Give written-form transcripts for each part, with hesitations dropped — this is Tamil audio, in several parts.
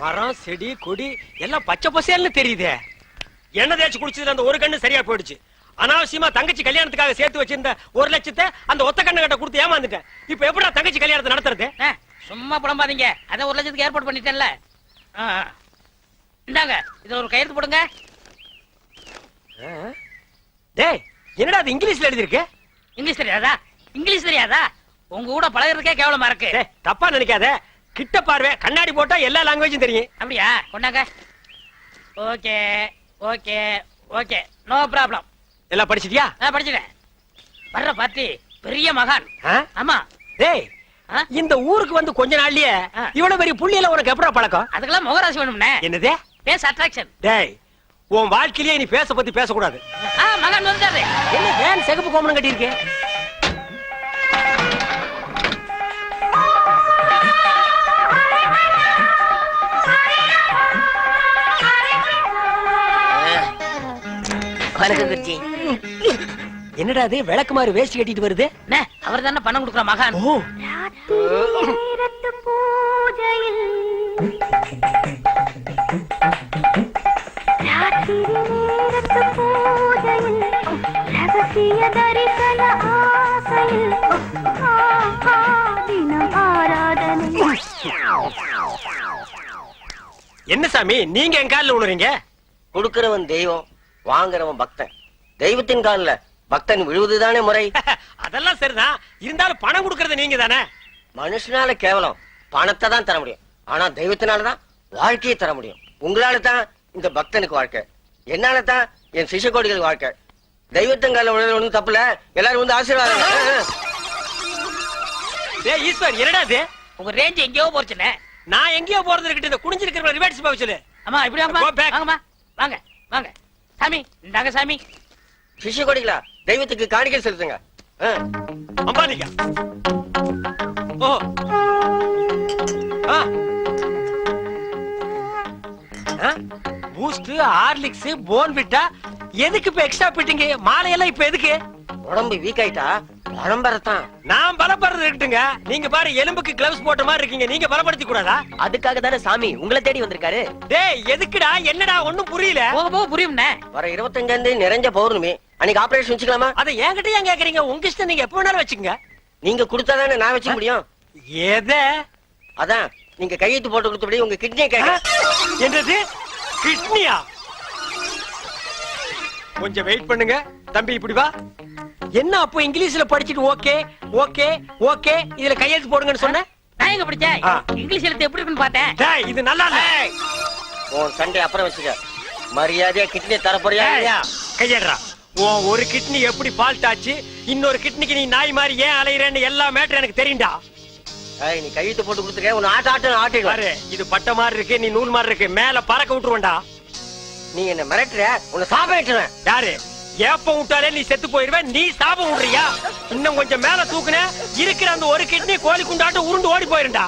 மரம் செடி கொடி எல்லாம் பச்சை பசேல்னு தெரியுதே. எண்ணெய் தேய்ச்சி குடிச்சதுல அந்த ஒரு கண்ணு சரியா போயிடுச்சு. அனாவசியமா தங்கச்சி கல்யாணத்துக்காக சேர்த்து வச்சிருந்த 1 லட்சத்தை அந்த ஒத்த கண்ணு கிட்ட கொடுத்து ஏமாந்துட்டேன். இப்ப எப்படா தங்கச்சி கல்யாணத்தை நடத்துறது? சும்மா புலம்பாதீங்க. அத 1 லட்சத்துக்கு ஏற்பாடு பண்ணிட்டேன்ல. இந்தாங்க, இது ஒரு கையெழுத்து போடுங்க. டேய், என்னடா அது இங்கிலீஷ்ல எழுதி இருக்கு? இங்கிலீஷ் தெரியாதா? இங்கிலீஷ் தெரியாதா? உங்க கூட பழகிறதுக்கே கேவலமா இருக்கு. தப்பா நினைக்காத. கிட்ட பார்வை, கண்ணாடி போட்டா எல்லா லாங்குவேஜும் தெரியும். அப்படியா? கொண்டாங்க. Okay okay okay, no problem. எல்லாம் படிச்சிட்டியா? படிச்சிட்டேன். வர்ற பார்ட்டி பெரிய மகான். ஆமா. டேய், இந்த ஊருக்கு வந்து கொஞ்ச நாள்லயே இவ்வளவு பெரிய புள்ளியில உனக்கு எப்படா பழக்கம்? அதுக்கெல்லாம் முகராசி வேணும்னே. என்னது? Face attraction. டேய், உன் வாழ்க்கையிலேயே நீ பேச பத்தி பேசக்கூடாது. மகான் வந்துட்டாரு. என்ன வேன் சிகப்பு கோமணம் கட்டி இருக்கு? என்னடா அது விளக்கு மாதிரி வேஷ்டி கட்டிட்டு வருது? அவர் தானே பணம் கொடுக்குற மகான். என்ன சாமி நீங்க என் காலில் விழுறீங்க? கொடுக்கிறவன் தெய்வம், வாங்குறவன் பக்தன். தெய்வத்தின் காலில் பக்தன் விழுவதுதானே முறை. அதெல்லாம் சரிதான். இருந்தாலும் பணம் கொடுக்கறது நீங்க தானே. மனுஷனால கேவலம் பணத்தை தான் தர முடியும். ஆனா தெய்வத்தினாலதான் வாழ்க்கையை தர முடியும். உங்களால தான் இந்த பக்தனுக்கு வாழ்க்கை, என்னால தான் என் சிஷ்யகோடிகள் வாழ்க்கை. தெய்வத்தின் காலில் விழுறது ஒண்ணும் தப்புல. எல்லாரும் வந்து ஆசீர்வாதம். ஈஸ்வர், என்னடா இது? உங்க ரேஞ்ச் எங்கேயோ போச்சுனே. நான் எங்கேயோ போறது இருக்கட்டும். இந்த குனிஞ்சிருக்கிற ரிவர்ஸ் போக சொல்லு. அம்மா இப்படி வாங்கம்மா. வாங்க வாங்க சாமி. இந்தாங்க சாமி. சிஷ்யகோடிகளா, தெய்வத்துக்கு காணிக்கை செலுத்துங்க. அம்பானிக்கா. ஓ, பூஸ்ட், ஹார்லிக்ஸ், போன்விட்டா எதுக்கு இப்ப எக்ஸ்ட்ரா பிட்டிங்க? மாலையெல்லாம் இப்ப எதுக்கு? உடம்பு வீக் ஆயிட்டா பலம்பரத்தான். நான் பலப்படுறது இருக்கட்டுங்க. நீங்க பாரு, எலும்புக்கு கிளவுஸ் போட்ட மாதிரி இருக்கீங்க. நீங்க பலப்படுத்தி கூடாதா? அதுக்காக தானே சாமி உங்களை தேடி வந்திருக்காரு. டேய், எதுக்குடா? என்னடா ஒண்ணும் புரியல. போக புரியும்ண்ணே. வர 25 நிறைஞ்ச பௌர்ணமி அன்னைக்கு ஆபரேஷன் வச்சுக்கலாமா? அதை என்கிட்ட ஏன் கேக்குறீங்க? உங்க இஷ்டம், நீங்க எப்ப வேணாலும் வச்சுக்கோங்க. நீங்க கொடுத்தாதானே நான் வச்சுக்க முடியும். எதை? அதான் நீங்க கையெழுத்து போட்டு கொடுத்தபடி உங்க கிட்னியை கேட்க. என்னது கிட்னியா? கொஞ்சம் வெயிட் பண்ணுங்க தம்பி. இப்படி வா. என்ன அப்போ இங்கிலீஷ்ல படிச்சிட்டு ஓகே ஓகே ஓகே இதுல கையெழுத்து போடுங்கன்னு சொன்னேன். நான் எங்க படிச்சேன்? இங்கிலீஷ் எழுத்து எப்படி இருக்குன்னு பார்த்தேன். டேய், இது நல்லா இல்ல. உன் சண்டை அப்புறம் வச்சுக்க. மரியாதையா கிட்னி தர போறியா இல்லையா? கையேடுறா. உன் ஒரு கிட்னி எப்படி ஃபால்ட் ஆச்சு, இன்னொரு கிட்னிக்கு நீ நாய் மாதிரி ஏன் அலையறேன்னு எல்லா மேட்டர் எனக்கு தெரியும்டா. நீ கையெழுத்து போட்டு கொடுத்துக்க. உன்னை ஆட்டிடுவாரு. இது பட்ட மாதிரி இருக்கு, நீ நூல் மாதிரி இருக்கு. மேல பறக்க விட்டுருவேன்டா. நீ என்ன மிரட்டுற? உன்னை சாபம் விட்டுருவேன். யாரு? ஏப்பம் விட்டாலே நீ செத்து போயிருவேன். நீ சாபம் விடுறியா? இன்னும் கொஞ்சம் மேல தூக்குன இருக்கிற அந்த ஒரு கிட்னி கோழி குண்டாட்டு உருண்டு ஓடி போயிருண்டா.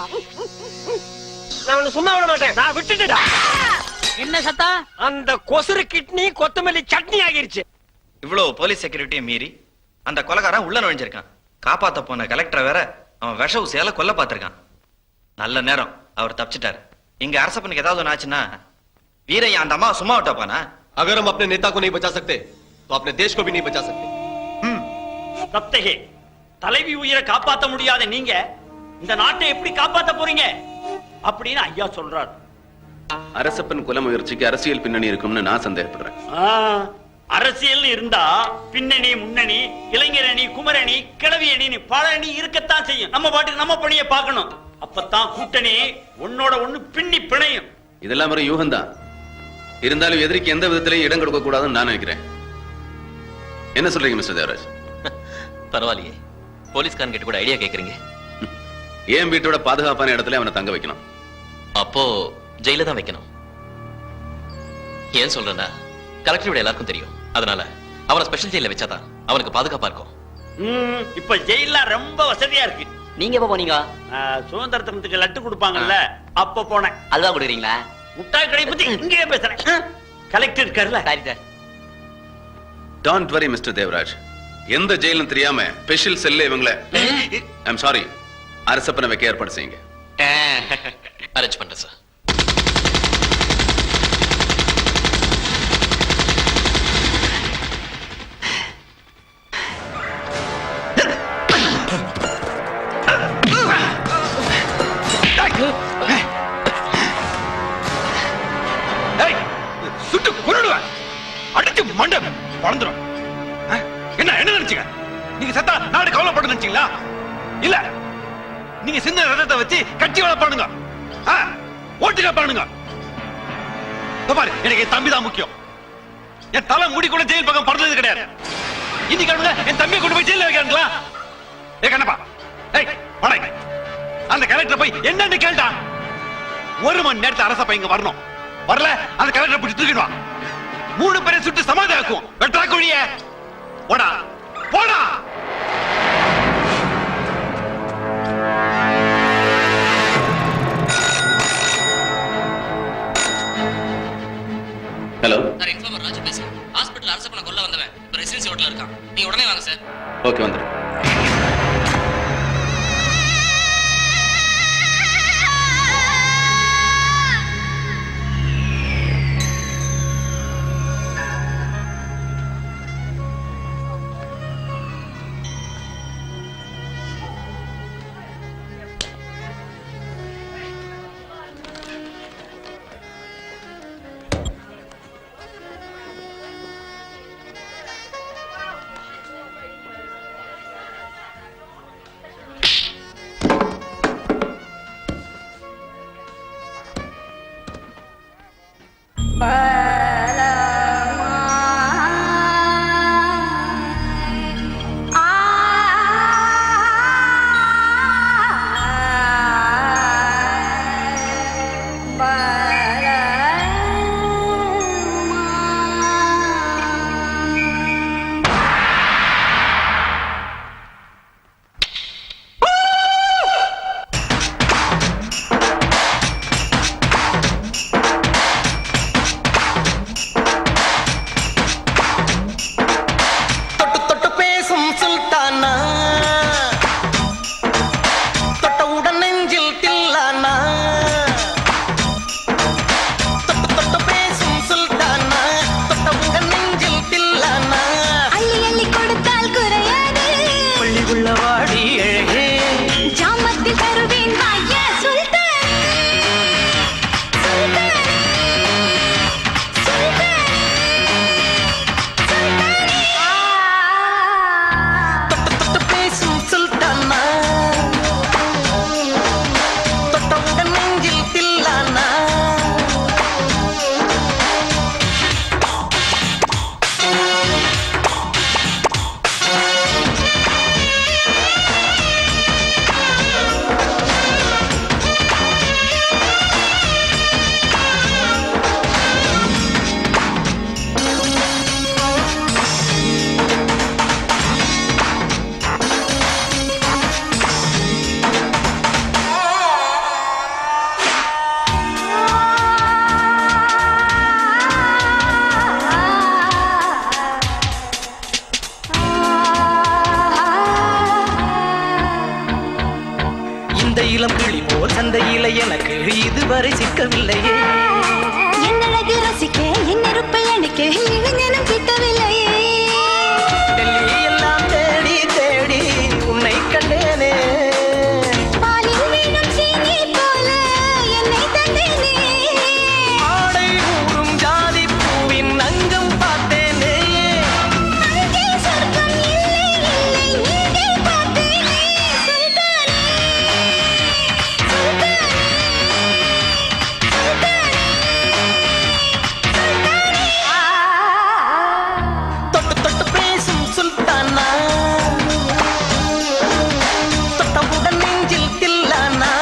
நான் உன்னை சும்மா விட மாட்டேன். நான் விட்டுட்டா. என்ன சத்தம்? அந்த கொசுறு கிட்னி கொத்தமல்லி சட்னி ஆகிருச்சு. இவ்வளவு போலீஸ் செக்யூரிட்டியை மீறி அந்த கொலைகாரன் உள்ள நுழைஞ்சிருக்கான். காப்பாத்த போன கலெக்டர் வேற அவன் விஷ ஊசியால கொல்ல பார்த்திருக்கான். நல்ல நேரம் அவர் தப்பிச்சிட்டாரு. இங்க அரசப்பனுக்கு ஏதாவது ஒன்று ஆச்சுன்னா வீரையா அந்த அம்மா சும்மா விட்டா போனா? अगर हम अपने नेता को नहीं बचा सकते तो अपने देश को भी नहीं बचा सकते. சப்தகே, தலைவி உயிரை காப்பாத்த முடியாத நீங்க இந்த நாட்டை எப்படி காப்பாத்த போறீங்க அப்படின்னு ஐயா சொல்றாரு. அரசப்பன் கொலை முயற்சிக்கு அரசியல் பின்னணி இருக்கும்னு நான் சந்தேகப்படுறேன். அரசியல் இருந்தா பின்னணி, முன்னணி, இளைஞரணி, குமரணி, கிழவி அணி, பல அணி இருக்கத்தான் செய்யும். நம்ம பாட்டுக்கு நம்ம பணியை பார்க்கணும். அப்பதான் கூட்டணி ஒன்னோட ஒண்ணு பின்னி பிணையும். இதெல்லாம் ஒரு யூகம் தான். இருந்தாலும் எதிரிக்கு எந்த விதத்திலையும் இடம் கொடுக்க கூடாதுன்னு நான் நினைக்கிறேன். என்ன சொல்றீங்க மிஸ்டர் தேவராஜ்? பரவாயில்லையே, போலீஸ்காரன் கிட்ட கூட ஐடியா கேக்குறீங்க. ஏன் வீட்டோட பாதுகாப்பான இடத்துல அவனை தங்க வைக்கணும்? அப்போ ஜெயில தான் வைக்கணும். ஏன் சொல்றேன்னா, கலெக்டரோட எல்லாருக்கும் தெரியும். அதனால அவனை ஸ்பெஷல் ஜெயில வச்சாதான் அவனுக்கு பாதுகாப்பா இருக்கும். இப்ப ஜெயில ரொம்ப வசதியா இருக்கு. நீங்க எப்ப போனீங்க? சுதந்திர தினத்துக்கு லட்டு கொடுப்பாங்கல்ல, அப்ப போனேன். அல்வா கொடுக்குறீங்களா? முட்டாய் கடை பத்தி இங்கே பேசுறேன். கலெக்டர் இருக்காருல்ல. Don't worry mister Devaraj. எந்த ஜெயிலும் தெரியாம ஸ்பெஷல் செல்ல இவங்கள ஐம் சாரி அரசப்பனை வைக்க ஏற்பாடு செய்யுங்க. அரேஞ்ச் பண்றேன் சார். பறந்துரும். என்ன என்ன நினைச்சீங்க? நீங்க செத்தா நாடு கவலைப்பட நினைச்சீங்களா? இல்ல, நீங்க சின்ன ரத்தத்தை வச்சு கட்சி வேலை பண்ணுங்க, ஓட்டுக பண்ணுங்க. பாரு, எனக்கு என் தம்பி தான் முக்கியம். என் தலை முடி கூட ஜெயில் பக்கம் பறந்தது கிடையாது. இன்னைக்கு என் தம்பியை கொண்டு போய் ஜெயில வைக்கிறாங்களா? ஏ கண்ணப்பா, அந்த கலெக்டர் போய் என்னன்னு கேட்டா 1 மணி நேரத்துல அரச பையங்க வரணும். வரல அந்த கலெக்டர் பிடிச்சி தூக்கிடுவான். 3 பேரை சுட்டு சமாதானம் வெட்டா குழிய போடா போடா. ஹலோ சார், இன்ஃபார்மர் ராஜு பேசுறேன். ஹாஸ்பிடல் அரசப்பன கொல்ல வந்தவன் இப்ப ரெசிடென்சி ஹோட்டல்ல இருக்கான். நீங்க உடனே வாங்க சார். ஓகே, வந்துடும். இளம் கிளி போல் சந்தையில எனக்கு இதுவரை சிக்கவில்லையே. என்னழகு ரசிக்க என் நெருப்பை அணைக்க இளைஞனும் கிட்டவில்லையே. டெல்லி எல்லாம் தேடி தேடி உன்னை கண்டேனே. பாலில் வீணும் சீனி போல என்னை தந்தேனே. ஆடை ஊறும் ஜாதி பூவின் அங்கம் பார்த்தேனே. அங்கே சொர்க்கம் இல்லை இல்லை இங்கே பார்த்தேனே. சுல்தானே சுல்தானே தொட்டு தொட்டு பேசும் சுல்தானா, தொட்டவுடன் நெஞ்சில் தில்லானா.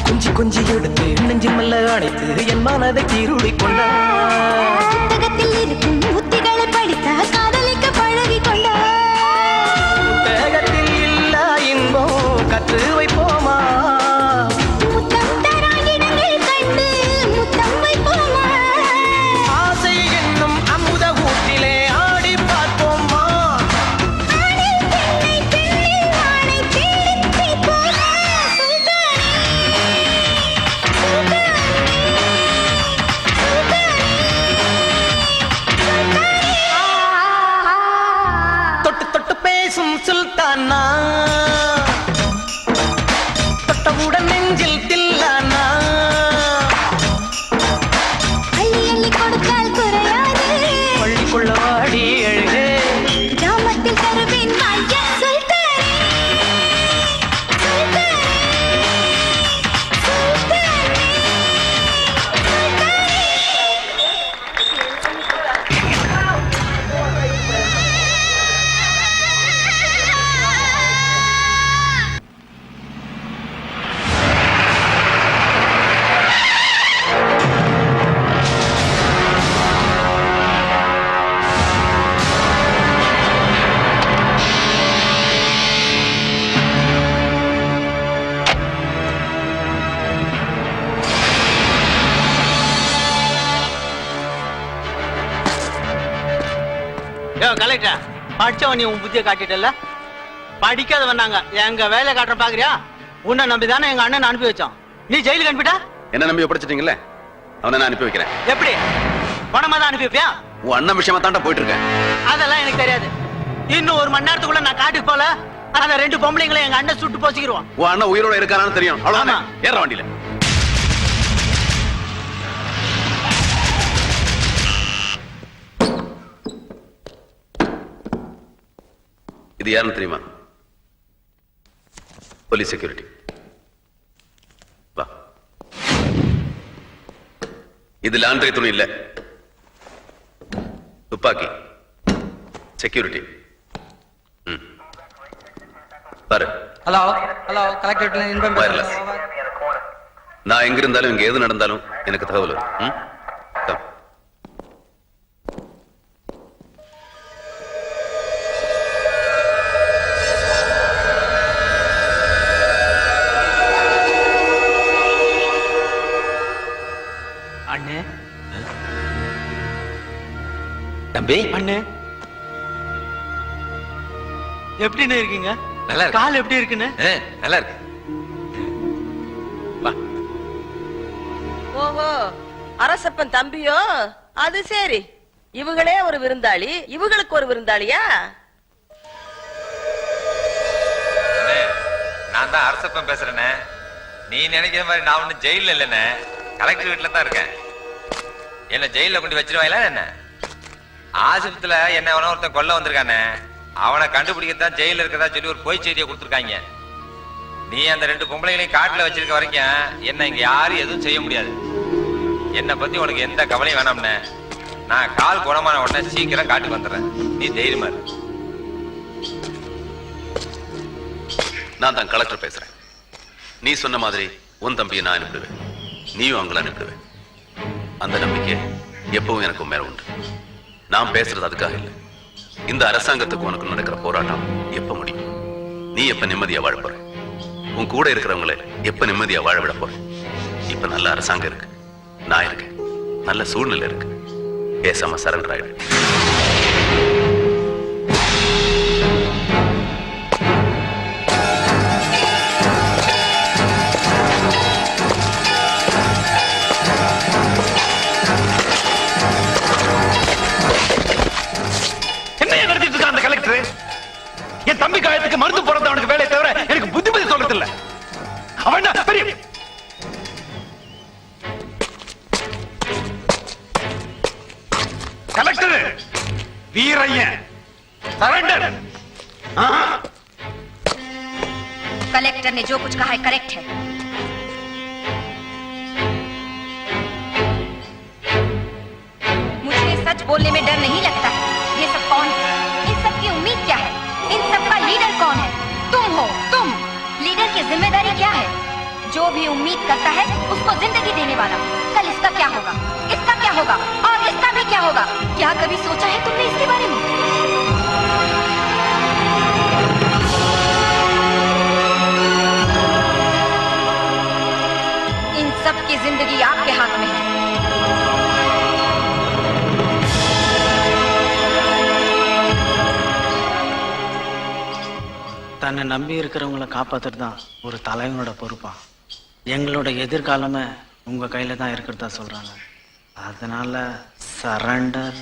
கொஞ்சி கொஞ்சி எடுத்து நெஞ்சில் மெல்ல அணைத்து என் மனதை கீருளி கொண்டார். புத்தகத்தில் இருக்கும் உத்திகளை படித்த காதலிக்க பழகி கொண்டார். புத்தகத்தில் இல்ல தில்லானா தொட்டவுடன் நெஞ்சில் தில்லானா அள்ளி அள்ளி கொடுத்தால் குறையாது பள்ளிக்குள்ள வாடி எழுது கிராமத்தில் தருவேன் ஐயா சுல்தானே சுல்தானே கலெக்டர் படிச்சவன் நீ உன் புத்திய காட்டிட்டல படிக்காதவன் நாங்க எங்க வேலை காட்டுற பாக்குறியா உன்னை நம்பிதானே எங்க அண்ணன் அனுப்பி வச்சோம் நீ ஜெயிலுக்கு அனுப்பிட்டா என்ன நம்பி ஒப்படைச்சிட்டீங்கல்ல அவனை நான் அனுப்பி வைக்கிறேன். எப்படி பணமா தான் அனுப்பி வைப்பியா? உன் அண்ணன் விஷயமா தாண்டா போயிட்டு இருக்கேன். அதெல்லாம் எனக்கு தெரியாது. இன்னும் 1 மணி நேரத்துக்குள்ள நான் காட்டுக்கு போல அந்த 2 பொம்பளைங்களை எங்க அண்ணன் சுட்டு போச்சுக்கிடுவான். உன் அண்ணன் உயிரோட இருக்காரான்னு தெரியும். அவ்வளவுதான். ஏற வண்டியில. இது யாருன்னு தெரியுமா? Police security. வா. இது லாண்டரி துணி இல்ல, துப்பாக்கி. செக்யூரிட்டி. பாரு. Hello hello collector wireless. நான் எங்க இருந்தாலும் இங்க எது நடந்தாலும் எனக்கு தகவல் வரும். அண்ணே தம்பி அண்ணே எப்படின்னு இருக்கீங்க? நல்லா இருக்கு. கால் எப்படி இருக்குன்னு? நல்லா இருக்கு. ஓஹோ, அரசப்பன் தம்பியோ? அது சரி. இவங்களே ஒரு விருந்தாளி, இவங்களுக்கு ஒரு விருந்தாளியா? நான் தான் அரசப்பன் பேசுறேனே. நீ நினைக்கிற மாதிரி நான் ஒன்னும் ஜெயில இல்லைன்னு, கலெக்டர் வீட்டுல தான் இருக்கேன். என்ன ஜெயில கொண்டு வச்சிருவாங்களா என்ன? ஆசிபத்துல என்ன அவன ஒருத்தன் கொல்ல வந்திருக்கானே, அவனை கண்டுபிடிக்கத்தான் ஜெயில இருக்கதா சொல்லி ஒரு பொய் செய்தியை கொடுத்துருக்காங்க. நீ அந்த 2 பொம்பளைகளையும் காட்டுல வச்சிருக்க வரைக்கும் என்ன இங்க யாரும் எதுவும் செய்ய முடியாது. என்னை பத்தி உனக்கு எந்த கவலையும் வேணாம்னே. நான் கால் குணமான உடனே சீக்கிரம் காட்டுக்கு வந்துடுறேன். நீ தைரியமா இரு. நான் தான் கலெக்டர் பேசுறேன். நீ சொன்ன மாதிரி உன் தம்பியை நான் அனுப்பிடுவேன், நீயும் அவங்கள அனுப்பிடுவேன். அந்த நம்பிக்கை எப்பவும் எனக்கு மேல உண்டு. நான் பேசுறது அதுக்காக இல்லை. இந்த அரசாங்கத்துக்கு உனக்கு நடக்கிற போராட்டம் எப்ப முடியும்? நீ எப்ப நிம்மதியா வாழ போற? உன் கூட இருக்கிறவங்களை எப்ப நிம்மதியா வாழ விட போற? இப்ப நல்ல அரசாங்கம் இருக்கு, நான் இருக்கேன், நல்ல சூழ்நிலை இருக்கு. பேசாம சரண்டர் ஆயிடு. என் தம்பி காயத்துக்கு மருந்து போறது அவனுக்கு வேலை தவிர எனக்கு புத்திமதி சொல்றது இல்ல. அவன் பெரிய கலெக்டர் வீரையன் सरेंडर। कलेक्टर ने जो कुछ कहा है करेक्ट है। मुझे सच बोलने में डर नहीं लगता है। ये सब कौन है? इन सब की उम्मीद क्या है? इन सब का लीडर कौन है? तुम हो। तुम लीडर की जिम्मेदारी क्या है? जो भी उम्मीद करता है उसको जिंदगी देने वाला। कल इसका क्या होगा, इसका क्या होगा और इसका भी क्या होगा? क्या कभी सोचा है तुमने इसके बारे में? इन सब की जिंदगी आपके हाथ में है। தன்னை நம்பி இருக்கிறவங்களை காப்பாத்துறது தான் ஒரு தலைவனோட பொறுப்பா. எங்களோட எதிர்காலமே உங்க கையில தான் இருக்கிறதா சொல்றாங்க. அதனால சரண்டர்.